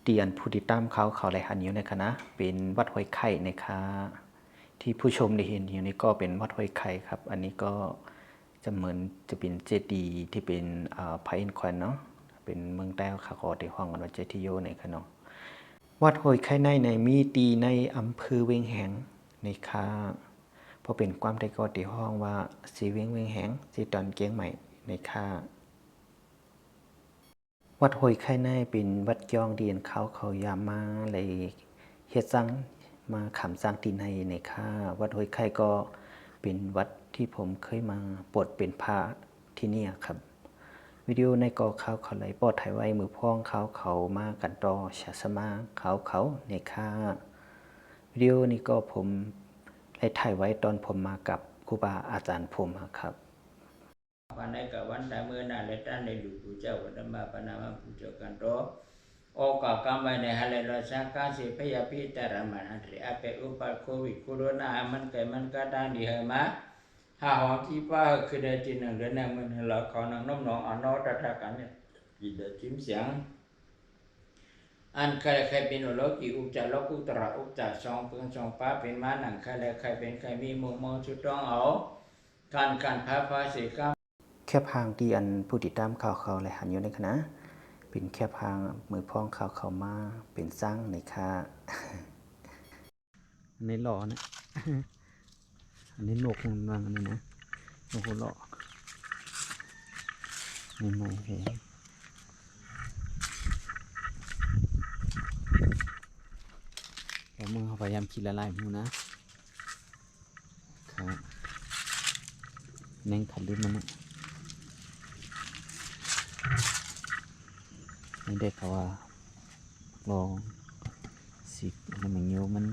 เตียนผู้ติดตามเขาไหลหันอยู่ในคณะเป็นวัดห้วยไข่นะคะที่ผู้ชมได้เห็นอยู่นี่ก็เป็นวัดห้วยไข่ครับอันนี้ก็จะเหมือนจะเป็นเจดีย์ที่เป็นพระอินทร์แขวนเนาะเป็นเมืองแต้วค่ะก็ได้ห้องกันว่าเจดีย์โยในคะเนาะวัดห้วยไข่ในมีตีในอำเภอเวียงแหงในค่ะเพราะเป็นความได้ก็ได้ห้องว่าสีเวียงแหงสีตอนเกียงใหม่ในค่ะวัดห้วยไข่ในเป็นวัดยองเดียนเขายามมาเลยเฮ็ดสร้างมาขำสร้างตีในในค่ะวัดห้วยไข่ก็เป็นวัดที่ผมเคยมาปวดเป็นพระที่นี่ครับวิดีโอในกอเขาเลยปอดถ่ายไว้มือพ้องเขามากันต่อชาสมาเขาในค่ะวิดีโอนี้ก็ผมได้ถ่ายไว้ตอนผมมากับครูบาอาจารย์ผมครับวันไหนกับวันใดเมื่อนั้นเลยท่านได้ดูผู้เจ้าวันมาปนามาผู้เจ้ากันรอโอกาสกำไว้ในฮัลเลราชาการสิพยาพิจารณาอันที่อาเปอุปโควิดโคโรนามันเกิดมันก็ดังดีเหรอมาหาหอที่ป้าคือได้จีนหนึ่งเดือนหนึ่งมันเราขอนังน้องน้องอ่านนอตตะกันเนี่ยจีเดจิ้มเสียงอันใครเป็นโลกีอุจจาระอุตระอุจจาช่องเพื่อนช่องป้าเป็นมาหนังใครเป็นใครมีมุมมองชุดต้องเอาการพาพาสิกาแคบหางที่อันผู้ติดตามเขาไหลหันอยู่ในคณะเป็นแคบหางมือพ้องเขามาเป็นสร้างในค่ะในหล่อนะอันนี้นกมันวางอันนี้นะนกหัวหล่อไม่เห็นแล้วมึงเขาพยายามคิดละลายมูนะครับแน่งขัดลิ้นมันนะไม่ได้เขาว่าลองสิมันเหมือนโยมัน